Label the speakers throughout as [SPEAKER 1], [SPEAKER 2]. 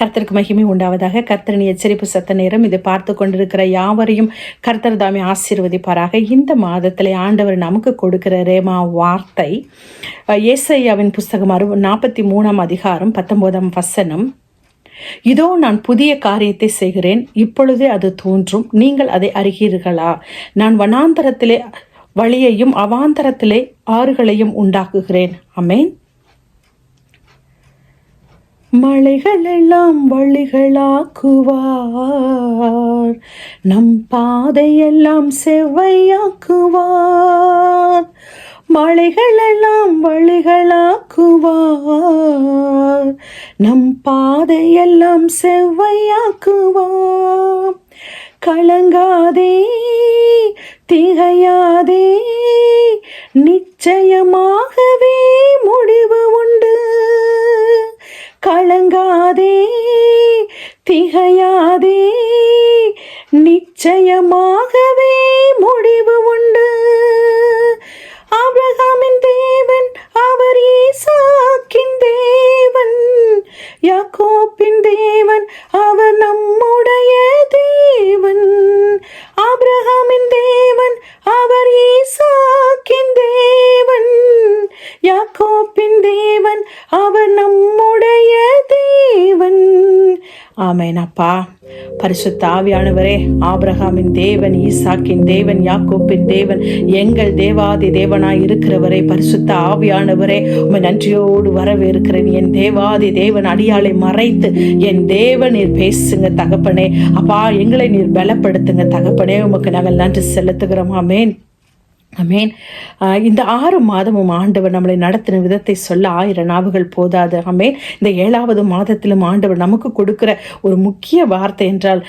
[SPEAKER 1] கர்த்தருக்கு மகிமை உண்டாவதாக. கர்த்தரின் எச்சரிப்பு சத்த நேரம் இதை பார்த்து கொண்டிருக்கிற யாவரையும் கர்த்தர் தாமே ஆசீர்வதிப்பாராக. இந்த மாதத்திலே ஆண்டவர் நமக்கு கொடுக்கிற ரேமா வார்த்தை ஏசாயாவின் புஸ்தகம் 43 அதிகாரம் 19 வசனம். இதோ நான் புதிய காரியத்தை செய்கிறேன், இப்பொழுதே அது தோன்றும், நீங்கள் அதை அறிகிறீர்களா? நான் வனாந்தரத்திலே வழியையும் அவாந்தரத்திலே ஆறுகளையும் உண்டாக்குகிறேன். ஆமென். மலைகளெல்லாம் வழிகளாக்குவார், நம் பாதையெல்லாம் செவ்வையாக்குவார். மலைகளெல்லாம் வழிகளாக்குவார், நம் பாதையெல்லாம் செவ்வையாக்குவார். கலங்காதே, திகையாதே, நிச்சயமாகவே முடிவு உண்டு. கலங்காதே, திகையாதே, நிச்சயமாகவே முடிவு உண்டு. ஆபிரகாமின் தேவன் அவர், ஈசாக்கின் தேவன், யாக்கோபின் தேவன் அவர் நம்முடைய தேவன். ஆபிரகாமின் தேவன் அவர், ஈசாக்கின் தேவன், யாக்கோபின் தேவன் அவர் நம்முடைய தேவன். ஆமென். அப்பா, பரிசுத்த ஆவியானவரே, ஆபிரகாமின் தேவன், ஈசாக்கின் தேவன், யாக்கோப்பின் தேவன், எங்கள் தேவாதி தேவனாய் இருக்கிறவரே, பரிசுத்த ஆவியானவரே, உம்மை நன்றியோடு வரவேற்கிறேன். என் தேவாதி தேவன் அடியாளை மறைத்து என் தேவன் நீர் பேசுங்க தகப்பனே. அப்பா, எங்களை நீர் பலப்படுத்துங்க தகப்பனே. உமக்கு நாங்கள் நன்றி செலுத்துகிறோம். ஆமென். ஆமென். இந்த 6 மாதமும் ஆண்டவர் நம்மளை நடத்தின விதத்தை சொல்ல 1000 நாவுகள் போதாது. ஆமென். இந்த 7வது மாதத்திலும் ஆண்டவர் நமக்கு கொடுக்கிற ஒரு முக்கிய வார்த்தை என்றால்,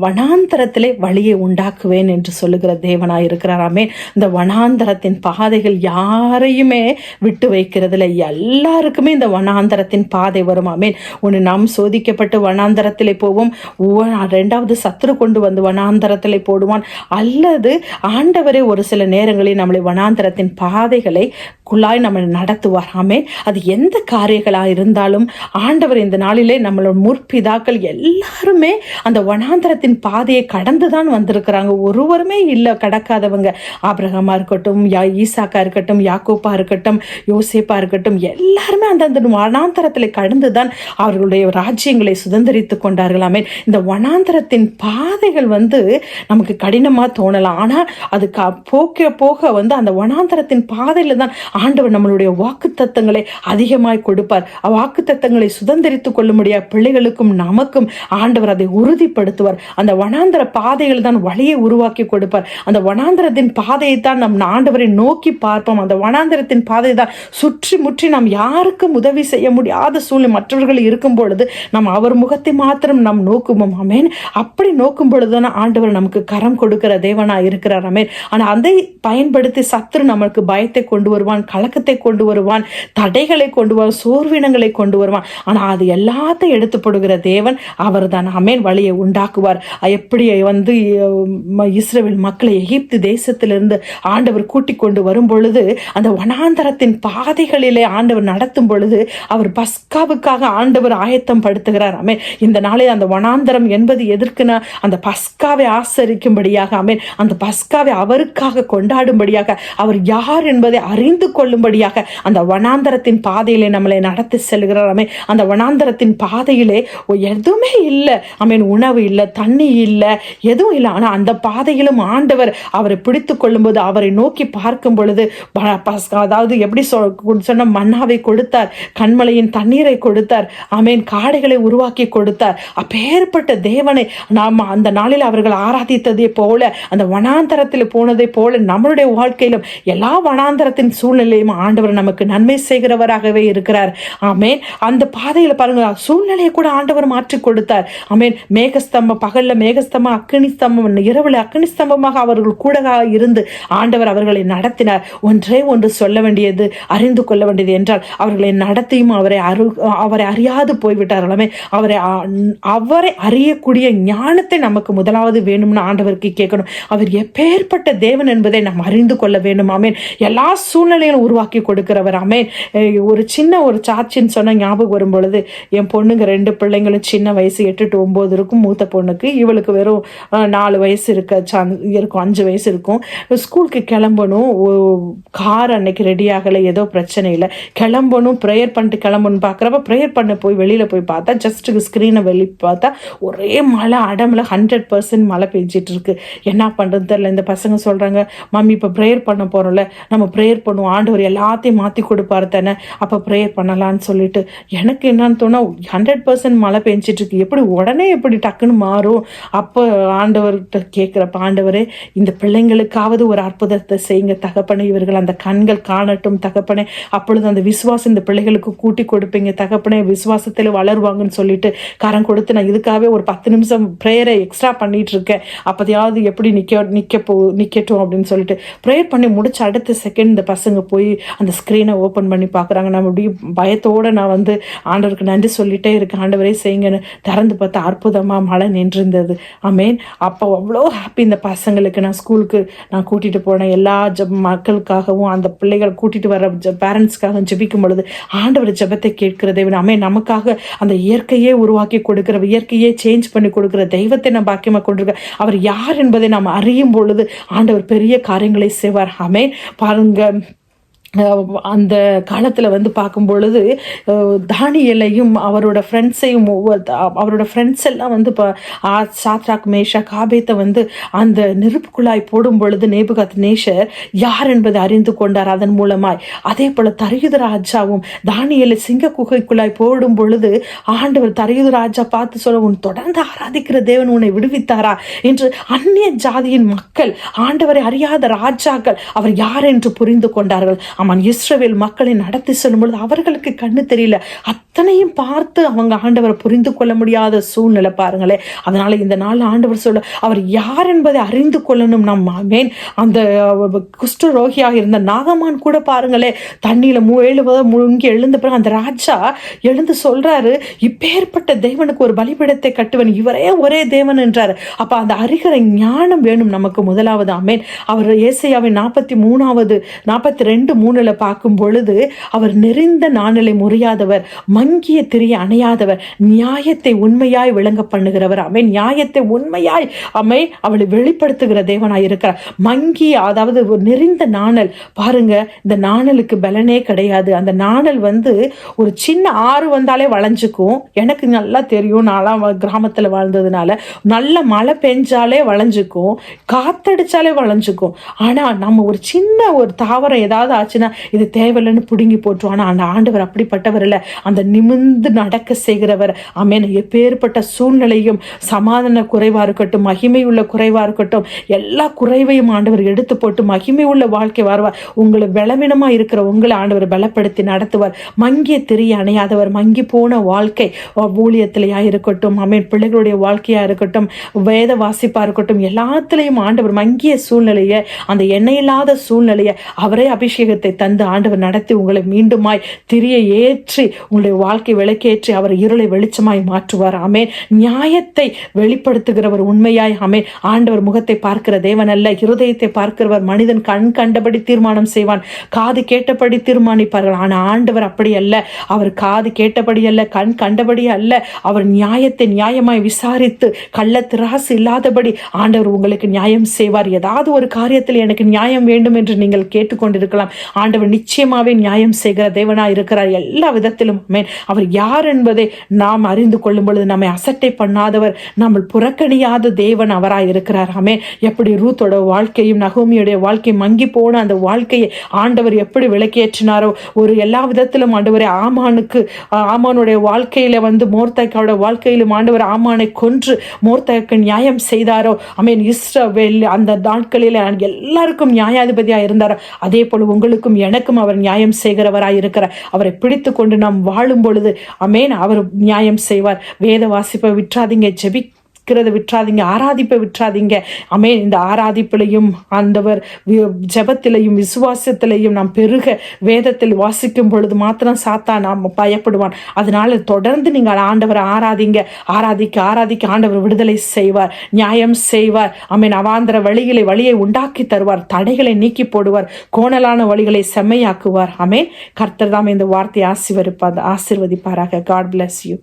[SPEAKER 1] வனாந்தரத்திலே வழியை உண்டாக்குவேன் என்று சொல்லுகிற தேவனாய் இருக்கிறார். ஆமென். இந்த வனாந்தரத்தின் பாதைகள் யாரையுமே விட்டு வைக்கிறதுல, எல்லாருக்குமே இந்த வனாந்தரத்தின் பாதை வரும். ஆமென். ஒன்று நாம் சோதிக்கப்பட்டு வனாந்தரத்திலே போவோம், 2வது சத்துரு கொண்டு வந்து வனாந்தரத்திலே போடுவான், அல்லது ஆண்டவரே ஒரு சில நேரங்களில் நம்மளை வனாந்தரத்தின் பாதைகளை குள்ளாய் நம்ம நடத்துவார். ஆமென். அது எந்த காரியங்களாக இருந்தாலும் ஆண்டவர் இந்த நாளிலே நம்மளோட முற்பிதாக்கள் எல்லாருமே அந்த வனாந்தரத்தின் பாதையை கடந்துதான் வந்திருக்கிறாங்க. ஒருவருமே இல்லை கடக்காதவங்க. ஆபிரகாமா இருக்கட்டும், ஈசாக்கா இருக்கட்டும், யாக்கோப்பா இருக்கட்டும், யோசேப்பா இருக்கட்டும், எல்லாருமே அந்த வனாந்தரத்தில் கடந்துதான் அவர்களுடைய ராஜ்யங்களை சுதந்திரித்து கொண்டார்கள். ஆமென். இந்த வனாந்தரத்தின் பாதைகள் நமக்கு கடினமா தோணலாம், ஆனா அது போக போக அந்த வனாந்தரத்தின் பாதையில தான் ஆண்டவர் நம்மளுடைய வாக்குத்தத்தங்களை அதிகமாய் கொடுப்பார். வாக்குத்தத்தங்களை சுதந்திரித்துக் கொள்ளும்படியா பிள்ளைகளுக்கும் நமக்கும் ஆண்டவர் அதை உறுதிப்படுத்துவார். அந்த வனாந்தர பாதைகள் தான் வழியை உருவாக்கி கொடுப்பார். அந்த வனாந்தரத்தின் பாதையை தான் நம் ஆண்டவரை நோக்கி பார்ப்போம். அந்த வனாந்தரத்தின் பாதை தான் சுற்றி முற்றி நாம் யாருக்கும் உதவி செய்ய முடியாத சூழ்நிலை மற்றவர்கள் இருக்கும் பொழுது நாம் அவர் முகத்தை மாத்திரம் நாம் நோக்குவோம். ஆமென். அப்படி நோக்கும் பொழுதுதான் ஆண்டவர் நமக்கு கரம் கொடுக்கிற தேவனா இருக்கிறார். ஆமென். ஆனா அதை பயன்படுத்தி சத்துரு நமக்கு பயத்தை கொண்டு வருவான், கலக்கத்தை கொண்டு வருவான், தடைகளை கொண்டு வருவான், சோர்வினங்களை கொண்டு வருவான். ஆனா அது எல்லாத்தையும் எடுத்து போடுகிற தேவன் அவர் தான். ஆமென். வழியை உண்டாக்குவார். எப்படி இஸ்ரவேல் மக்களை எகிப்து தேசத்திலிருந்து ஆண்டவர் கூட்டிக் கொண்டு வரும் பொழுது அந்த வனாந்தரத்தின் பாதைகளிலே ஆண்டவர் நடத்தும் பொழுது அவர் பஸ்காவுக்காக ஆண்டவர் ஆயத்தம் படுத்துகிறார். ஆமென். இந்த நாளில் அந்த வனாந்தரம் என்பது எதற்குனா அந்த பஸ்காவை ஆசரிக்கும்படியாக. ஆமென். அந்த பஸ்காவை அவருக்காக கொண்டாடும்படியாக, அவர் யார் என்பதை அறிந்து கொள்ளும்படியாக அந்த வனாந்தரத்தின் பாதையிலே நம்மளை நடத்தி செல்கிறார். ஆமென். அந்த வனாந்தரத்தின் பாதையிலே எதுவுமே இல்லை. ஆமென். உணவு இல்லை, தண்ணி இல்லை, எதுவும் இல்லை. ஆனா அந்த பாதையிலும் ஆண்டவர் அவரை பிடித்து கொள்ளும்போது, அவரை நோக்கி பார்க்கும் பொழுது, அதாவது எப்படி சொன்ன மன்னாவை கொடுத்தார், கண்மலையின் தண்ணீரை கொடுத்தார். ஆமென். காடைகளை உருவாக்கி கொடுத்தார். அப்பேற்பட்ட தேவனை நாம் அந்த நாளில் அவர்கள் ஆராதித்ததை போல, அந்த வனாந்தரத்தில் போனதை போல நம்மளுடைய வாழ்க்கையிலும் எல்லா வனாந்தரத்தின் சூழ்நிலையும் ஆண்டவர் நமக்கு நன்மை செய்கிறவராகவே இருக்கிறார். ஆமென். அந்த பாதையில பாருங்க, சூழ்நிலையை கூட ஆண்டவர் மாற்றி கொடுத்தார். ஆமென். மேகஸ்தம்பம், பகல்ல மேகஸ்தம்பம், அக்கினி ஸ்தம்பம், இரவுல அக்கினி ஸ்தம்பமாக அவர்கள் கூட இருந்து ஆண்டவர் அவர்களை நடத்தினார். ஒன்றே ஒன்று சொல்ல வேண்டியது, அறிந்து கொள்ள வேண்டியது என்றால், அவர்களை நடத்தியும் அவரை அறியாது போய்விட்டார்களாமே. அவரை அறியக்கூடிய ஞானத்தை நமக்கு முதலாவது வேணும்னு ஆண்டவருக்கு கேட்கணும். அவர் எப்பேற்பட்ட தேவன் என்பதை என்பதை நாம் அறிந்து கொள்ள வேண்டும். ஆமேன். எல்லா சூழ்நிலையும் உருவாக்கி கொடுக்கிறவர். ஆமேன். ஒரு சின்ன ஒரு சாட்சின்னு சொன்ன ஞாபகம் வரும் பொழுது, என் பொண்ணுங்க 2 பிள்ளைங்களும் சின்ன வயசு 8 to 9 இருக்கும். மூத்த பொண்ணுக்கு, இவளுக்கு வெறும் 4 வயசு இருக்கும், 5 வயசு இருக்கும். ஸ்கூலுக்கு கிளம்பணும். கார் அன்னைக்கு ரெடி ஆகலை, ஏதோ பிரச்சனை இல்லை, கிளம்பணும், ப்ரேயர் பண்ணிட்டு கிளம்பணும் பார்க்குறப்ப ப்ரேயர் பண்ண போய் வெளியில் போய் பார்த்தா, ஜஸ்ட் ஸ்க்ரீனை வெளியே பார்த்தா ஒரே மழை, அடமில் 100% மழை பெஞ்சிட்டு இருக்கு. என்ன பண்ணுறது தெரியல. இந்த பசங்க சொல்கிறாங்க, மம்மி இப்போ ப்ரேயர் பண்ண போகிறோம்ல, நம்ம ப்ரேயர் பண்ணுவோம், ஆண்டவர் எல்லாத்தையும் மாற்றி கொடுப்பாரு தானே, அப்போ ப்ரேயர் பண்ணலான்னு சொல்லிட்டு எனக்கு என்னன்னு தோணா, 100% மழை பெஞ்சிட்டு இருக்கு, எப்படி உடனே எப்படி டக்குன்னு மாறும்? அப்போ ஆண்டவர்கிட்ட கேட்குறப்ப, ஆண்டவரே இந்த பிள்ளைங்களுக்காவது ஒரு அற்புதத்தை செய்யுங்க தகப்பனே, இவர்கள் அந்த கண்கள் காணட்டும் தகப்பனே, அப்பொழுது அந்த விசுவாசம் இந்த பிள்ளைகளுக்கு கூட்டி கொடுப்பீங்க தகப்பனே, விசுவாசத்தில் வளருவாங்கன்னு சொல்லிட்டு கரம் கொடுத்து நான் இதுக்காகவே ஒரு 10 நிமிஷம் ப்ரேயரை எக்ஸ்ட்ரா பண்ணிட்டு இருக்கேன். அப்போதையாவது எப்படி நிற்கட்டும் அப்படின்னு சொல்லிட்டு ப்ரேயர் பண்ணி முடிச்ச அடுத்த செகண்ட் இந்த பசங்க போய் அந்த ஸ்க்ரீனை ஓப்பன் பண்ணி பார்க்குறாங்க. நம்ம அப்படி பயத்தோடு நான் ஆண்டவருக்கு நன்றி சொல்லிட்டே இருக்கேன், ஆண்டவரே செய்யுங்கன்னு. திறந்து பார்த்தா அற்புதமாக மழை நின்றிருந்தது. ஆமேன். அப்போ அவ்வளோ ஹாப்பி. இந்த பசங்களுக்கு நான் ஸ்கூலுக்கு நான் கூட்டிகிட்டு போனேன். எல்லா மக்களுக்காகவும் அந்த பிள்ளைகளை கூட்டிகிட்டு வர பேரண்ட்ஸ்க்காக ஜெபிக்கும் பொழுது ஆண்டவர் ஜெபத்தை கேட்கிற தேவன். ஆமேன். நமக்காக அந்த இயற்கையே உருவாக்கி கொடுக்கிற, இயற்கையே சேஞ்ச் பண்ணி கொடுக்கிற தெய்வத்தை நான் பாக்கியமாக கொண்டிருக்கேன். அவர் யார் என்பதை நாம் அறியும் பொழுது ஆண்டவர் பெரிய காரியங்களை செய்வார். ஆமேன். பாருங்க, அந்த காலத்தில் பார்க்கும் பொழுது தானியேலையும் அவரோட ஃப்ரெண்ட்ஸையும் அவரோட ஃப்ரெண்ட்ஸ் எல்லாம் இப்போ சாத்ராக் மேஷாக் ஆபேத்தை அந்த நெருப்புக்குள்ளாய் போடும் பொழுது நேபுகாத்நேச்சர் யார் என்பதை அறிந்து கொண்டார் அதன் மூலமாய். அதே போல் தரியுது ராஜாவும் தானியேலை சிங்க குகைக்குள்ளாய் போடும் பொழுது ஆண்டவர் தரியுது ராஜா பார்த்து சொல்ல, உன் தொடர்ந்து ஆராதிக்கிற தேவன் உன்னை விடுவித்தாரா என்று அந்நிய ஜாதியின் மக்கள், ஆண்டவரை அறியாத ராஜாக்கள் அவர் யார் என்று புரிந்து கொண்டார்கள். அவன் இஸ்ரவேல் மக்களை நடத்தி செல்லும் பொழுது அவர்களுக்கு கண்ணு தெரியல, அத்தனையும் பார்த்து அவங்க ஆண்டவரை புரிந்து கொள்ள முடியாத சூழ்நிலை பாருங்களேன். அதனால இந்த நாள் ஆண்டவர் சொல்ல, அவர் யார் என்பதை அறிந்து கொள்ளணும். ஆமேன். அந்த குஷ்டரோகியாக இருந்த நாகமான் கூட பாருங்களேன், தண்ணியில 7 முழுங்கி எழுந்த பிறகு அந்த ராஜா எழுந்து சொல்றாரு, இப்பேற்பட்ட தேவனுக்கு ஒரு பலிபீடத்தை கட்டுவன், இவரே ஒரே தேவன் என்றார். அப்ப அந்த அறிகிற ஞானம் வேணும் நமக்கு முதலாவது. ஆமேன். அவர் ஏசாயாவின் 42:3 பார்க்கும் பொழுது, அவர் நெறிந்த நாணலை முறியாதவர், மங்கிய திரிய அணையாதவர், நியாயத்தை உண்மையாய் விளங்க பண்ணுகிறவர். அமை நியாயத்தை உண்மையாய் அவளை வெளிப்படுத்துகிற தேவனாய் இருக்கிறார். மங்கிய, அதாவது நெறிந்த நாணல் பாருங்க, இந்த நாணலுக்கு பலனே கிடையாது. அந்த நாணல் ஒரு சின்ன ஆறு வந்தாலே வளைஞ்சுக்கும். எனக்கு நல்லா தெரியும், நான்லாம் கிராமத்தில் வாழ்ந்ததுனால நல்ல மழை பெஞ்சாலே வளைஞ்சுக்கும், காத்தடிச்சாலே வளைஞ்சுக்கும். ஆனா நம்ம ஒரு சின்ன ஒரு தாவரம் ஏதாவது ஆச்சுன்னா இது தேவையில்லைன்னு பிடுங்கி போட்டுரும். ஆனால் அந்த ஆண்டவர் அப்படிப்பட்டவர் இல்லை, அந்த நிமிர்ந்து நடக்க செய்கிறவர். ஆமென். எப்பேற்பட்ட சூழ்நிலையும் சமாதான குறைவா இருக்கட்டும், மகிமை உள்ள குறைவா இருக்கட்டும், எல்லா குறைவையும் ஆண்டவர் எடுத்து போட்டு மகிமை உள்ள வாழ்க்கை வருவார். உங்களை பலவீனமா இருக்கிற உங்களை ஆண்டவர் பலப்படுத்தி நடத்துவார். மங்கிய திரிய அணையாதவர், மங்கி போன வாழ்க்கை ஊழியத்திலேயா இருக்கட்டும், ஆமென், பிள்ளைகளுடைய வாழ்க்கையா இருக்கட்டும், வேத வாசிப்பா இருக்கட்டும், எல்லாத்திலையும் ஆண்டவர் மங்கிய சூழ்நிலையை, அந்த எண்ணெயில்லாத சூழ்நிலையை அவரே அபிஷேகத்தை தந்து ஆண்டவர் நடத்தி உங்களை மீண்டுமாய் திரியை ஏற்றி உங்களுடைய வாழ்க்கை விளக்கேற்றி அவர் இருளை வெளிச்சமாய் மாற்றுவார். ஆமென். நியாயத்தை வெளிப்படுத்துகிறவர் உண்மையாய். ஆமென். ஆண்டவர் முகத்தை பார்க்கிற தேவன் அல்ல, இருதயத்தை பார்க்கிறவர். மனிதன் கண் கண்டபடி தீர்மானம் செய்வான், காது கேட்டபடி தீர்மானிப்பார்கள். ஆனால் ஆண்டவர் அப்படி அல்ல. அவர் காது கேட்டபடி அல்ல, கண் கண்டபடி அல்ல. அவர் நியாயத்தை நியாயமாய் விசாரித்து கள்ள திராசு இல்லாதபடி ஆண்டவர் உங்களுக்கு நியாயம் செய்வார். ஏதாவது ஒரு காரியத்தில் எனக்கு நியாயம் வேண்டும் என்று நீங்கள் கேட்டுக்கொண்டிருக்கலாம். ஆண்டவர் நிச்சயமாவே நியாயம் செய்கிற தேவனாய் இருக்கிறார் எல்லா விதத்திலும். அவர் யார் என்பதை நாம் அறிந்து கொள்ளும் பொழுது நம்மை அசட்டை பண்ணாதவர், நம்ம புறக்கணியாத தேவன் அவராய் இருக்கிறார். ஆமென். எப்படி ரூத்தோட வாழ்க்கையும் நகோமியுடைய வாழ்க்கை மங்கி போன அந்த வாழ்க்கையை ஆண்டவர் எப்படி விளக்கேற்றினாரோ, ஒரு எல்லா விதத்திலும் ஆண்டவரை ஆமானுடைய வாழ்க்கையில மோர்தேக்காவோட வாழ்க்கையிலும் ஆண்டவர் ஆமானை கொன்று மோர்தேக்கு நியாயம் செய்தாரோ. ஆமென். இஸ்ரவேல் அந்த நாட்களில் எல்லாருக்கும் நியாயாதிபதியாக இருந்தாரோ, அதே போல உங்களுக்கும் எனக்கும் அவர் நியாயம் செய்கிறவராய் இருக்கிறார். அவரை பிடித்து கொண்டு நாம் வாழும் பொழுது ஆமென், அவர் நியாயம் செய்வார். வேத வாசிப்பை விட்டுறாதீங்க, ஆராதிக்கிறத விட்டுறாதீங்க, ஆராதிப்பை விட்டுறாதீங்க. ஆமென். இந்த ஆராதிப்பிலையும் ஆண்டவர் ஜெபத்திலையும் விசுவாசத்திலையும் நாம் பெருக வேதத்தில் வாசிக்கும் பொழுது மாத்திரம் சாத்தான் நாம் பயப்படுவான். அதனால தொடர்ந்து நீங்கள் ஆண்டவரை ஆராதிங்க. ஆராதிக்க ஆராதிக்க ஆண்டவர் விடுதலை செய்வார், நியாயம் செய்வார். ஆமென். அவாந்தர வழியை உண்டாக்கி தருவார், தடைகளை நீக்கி போடுவார், கோணலான வழிகளை செம்மையாக்குவார். ஆமென். கர்த்தர் தாம் இந்த வார்த்தையை ஆசீர்வதிப்பாராக. God bless you.